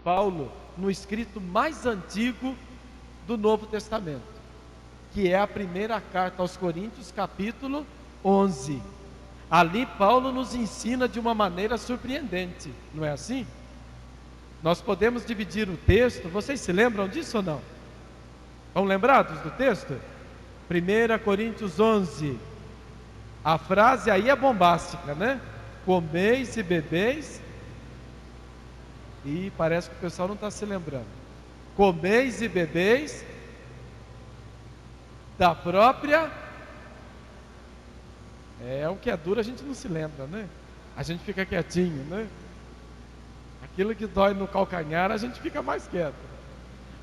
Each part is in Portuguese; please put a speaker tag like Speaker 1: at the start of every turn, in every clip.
Speaker 1: Paulo no escrito mais antigo do Novo Testamento, que é a primeira carta aos Coríntios, capítulo 11. Ali Paulo nos ensina de uma maneira surpreendente, não é assim? Nós podemos dividir o texto, vocês se lembram disso ou não? Estão lembrados do texto? 1 Coríntios 11, a frase aí é bombástica, né? Comeis e bebeis, e parece que o pessoal não está se lembrando. Comeis e bebeis da própria... o que é duro a gente não se lembra, né? A gente fica quietinho, né? Aquilo que dói no calcanhar a gente fica mais quieto.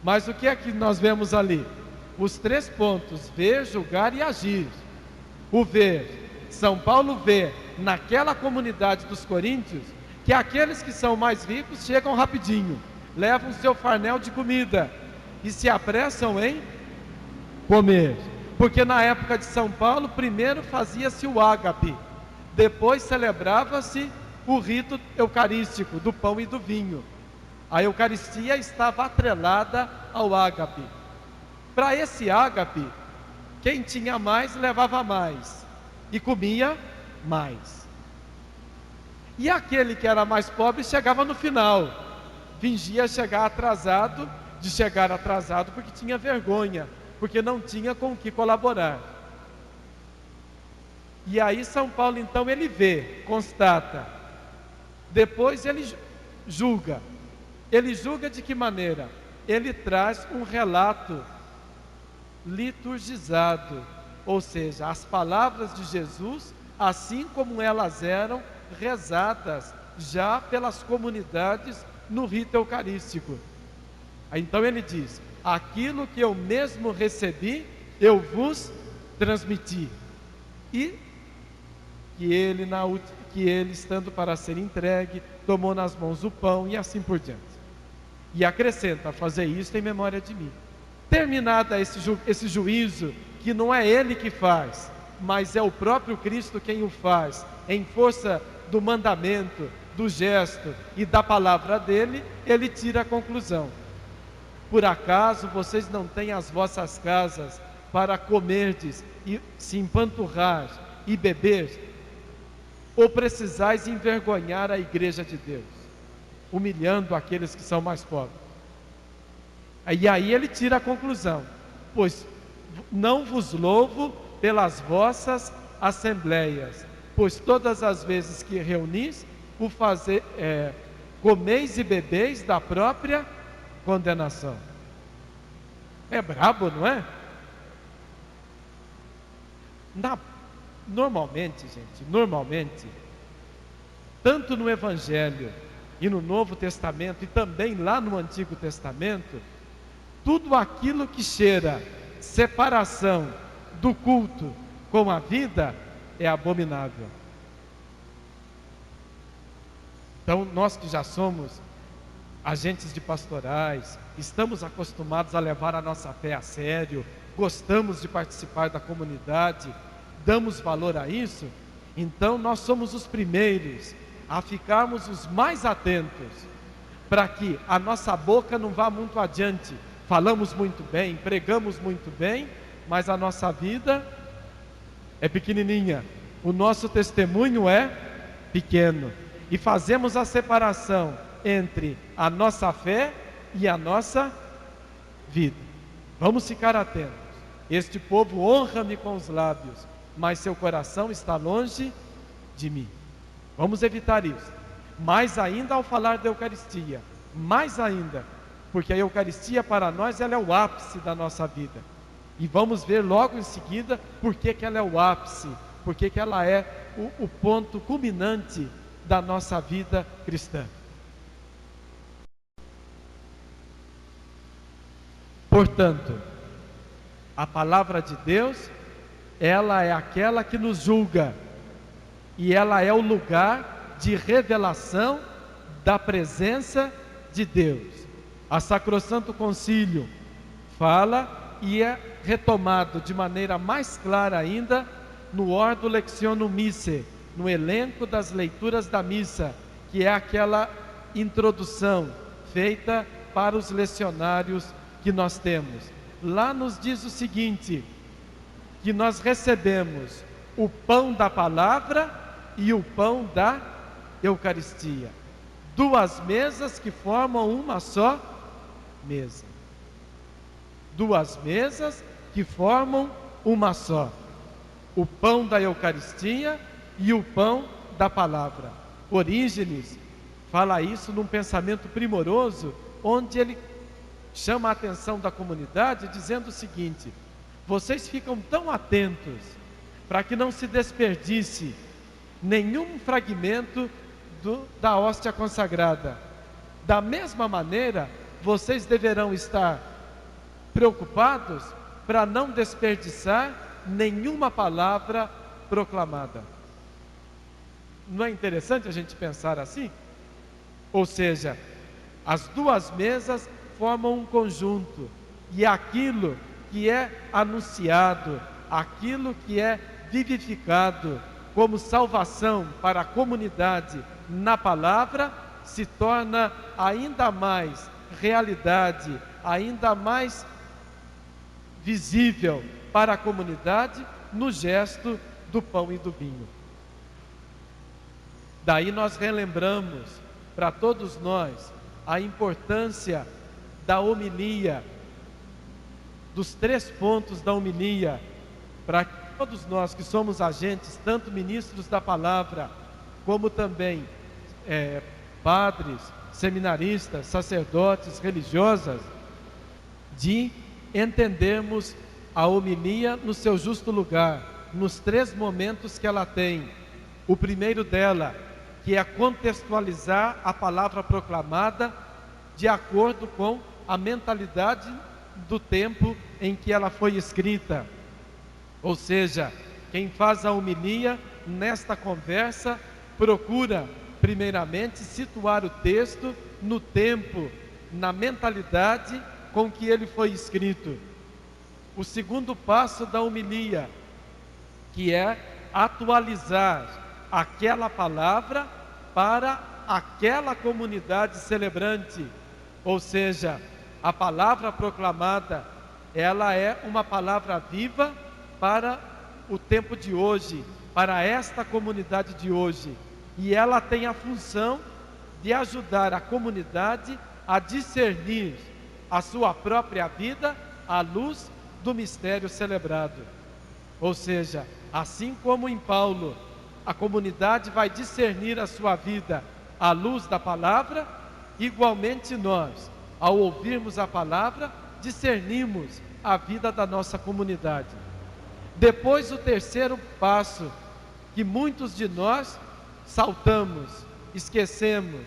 Speaker 1: Mas o que é que nós vemos ali? Os 3 pontos: ver, julgar e agir. O ver, São Paulo vê naquela comunidade dos coríntios que aqueles que são mais ricos chegam rapidinho, levam seu farnel de comida e se apressam em comer. Porque na época de São Paulo, primeiro fazia-se o ágape, depois celebrava-se o rito eucarístico do pão e do vinho. A Eucaristia estava atrelada ao ágape. Para esse ágape, quem tinha mais levava mais e comia mais. E aquele que era mais pobre chegava no final, fingia chegar atrasado, porque tinha vergonha, porque não tinha com o que colaborar. E aí São Paulo então ele vê, constata, depois ele julga. Ele julga de que maneira? Ele traz um relato liturgizado, ou seja, as palavras de Jesus, assim como elas eram rezadas já pelas comunidades no rito eucarístico. Então ele diz: aquilo que eu mesmo recebi, eu vos transmiti. E que ele, estando para ser entregue, tomou nas mãos o pão e assim por diante. E acrescenta: fazer isso em memória de mim. Terminada esse juízo, que não é ele que faz, mas é o próprio Cristo quem o faz, em força do mandamento, do gesto e da palavra dele, ele tira a conclusão: por acaso vocês não têm as vossas casas para comerdes e se empanturrar e beber? Ou precisais envergonhar a igreja de Deus, humilhando aqueles que são mais pobres? E aí ele tira a conclusão: pois não vos louvo pelas vossas assembleias, pois todas as vezes que reunis, comeis e bebeis da própria condenação. É brabo, não é? Normalmente, tanto no Evangelho e no Novo Testamento, e também lá no Antigo Testamento, tudo aquilo que cheira separação do culto com a vida é abominável. Então, nós que já somos agentes de pastorais, estamos acostumados a levar a nossa fé a sério, gostamos de participar da comunidade, damos valor a isso, então nós somos os primeiros a ficarmos os mais atentos, para que a nossa boca não vá muito adiante. Falamos muito bem, pregamos muito bem, mas a nossa vida é pequenininha, o nosso testemunho é pequeno, e fazemos a separação entre a nossa fé e a nossa vida. Vamos ficar atentos. Este povo honra-me com os lábios, mas seu coração está longe de mim. Vamos evitar isso. Mais ainda ao falar da Eucaristia, mais ainda, porque a Eucaristia para nós ela é o ápice da nossa vida. E vamos ver logo em seguida por que ela é o ápice, por que ela é o ponto culminante da nossa vida cristã. Portanto, a palavra de Deus, ela é aquela que nos julga, e ela é o lugar de revelação da presença de Deus. A Sacrosanto Concílio fala, e é retomado de maneira mais clara ainda no Ordo Lectionum Missae, no elenco das leituras da missa, que é aquela introdução feita para os lecionários que nós temos. Lá nos diz o seguinte, que nós recebemos o pão da palavra e o pão da Eucaristia. Duas mesas que formam uma só mesa. Duas mesas que formam uma só. O pão da Eucaristia e o pão da palavra. Orígenes fala isso num pensamento primoroso, onde ele chama a atenção da comunidade, dizendo o seguinte: vocês ficam tão atentos para que não se desperdice nenhum fragmento da hóstia consagrada. Da mesma maneira, vocês deverão estar preocupados para não desperdiçar nenhuma palavra proclamada. Não é interessante a gente pensar assim? Ou seja, as duas mesas formam um conjunto, e aquilo que é anunciado, aquilo que é vivificado como salvação para a comunidade na palavra, se torna ainda mais realidade, ainda mais visível para a comunidade no gesto do pão e do vinho. Daí nós relembramos para todos nós a importância da homilia, dos 3 pontos da homilia, para que todos nós que somos agentes, tanto ministros da palavra, como também padres, seminaristas, sacerdotes, religiosas, de entendermos a homilia no seu justo lugar, nos 3 momentos que ela tem. O primeiro dela, que é contextualizar a palavra proclamada de acordo com a mentalidade do tempo em que ela foi escrita. Ou seja, quem faz a homilia nesta conversa procura primeiramente situar o texto no tempo, na mentalidade com que ele foi escrito. O segundo passo da homilia, que é atualizar aquela palavra para aquela comunidade celebrante. Ou seja, a palavra proclamada, ela é uma palavra viva para o tempo de hoje, para esta comunidade de hoje. E ela tem a função de ajudar a comunidade a discernir a sua própria vida à luz do mistério celebrado. Ou seja, assim como em Paulo, a comunidade vai discernir a sua vida à luz da palavra, igualmente nós, ao ouvirmos a palavra, discernimos a vida da nossa comunidade. Depois, o terceiro passo, que muitos de nós saltamos, esquecemos,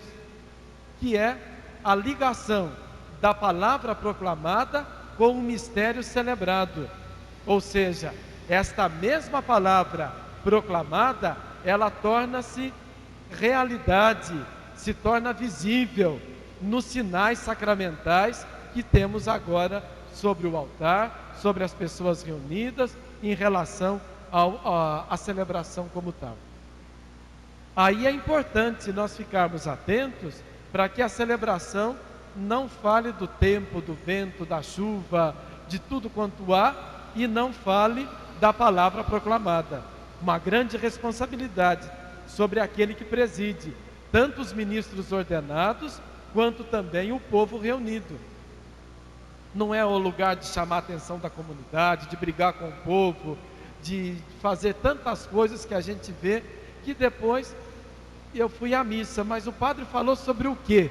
Speaker 1: que é a ligação da palavra proclamada com o mistério celebrado. Ou seja, esta mesma palavra proclamada, ela torna-se realidade, se torna visível nos sinais sacramentais que temos agora sobre o altar, sobre as pessoas reunidas, em relação à celebração como tal. Aí é importante nós ficarmos atentos para que a celebração não fale do tempo, do vento, da chuva, de tudo quanto há, e não fale da palavra proclamada. Uma grande responsabilidade sobre aquele que preside, tanto os ministros ordenados, quanto também o povo reunido. Não é o lugar de chamar a atenção da comunidade, de brigar com o povo, de fazer tantas coisas que a gente vê, que depois eu fui à missa, mas o padre falou sobre o quê?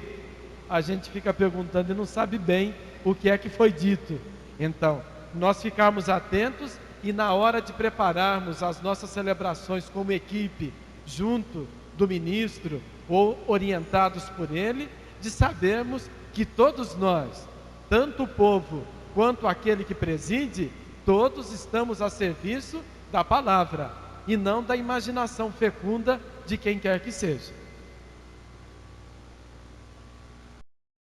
Speaker 1: A gente fica perguntando e não sabe bem o que é que foi dito. Então, nós ficarmos atentos e na hora de prepararmos as nossas celebrações como equipe, junto do ministro ou orientados por ele, de sabermos que todos nós, tanto o povo quanto aquele que preside, todos estamos a serviço da palavra e não da imaginação fecunda de quem quer que seja.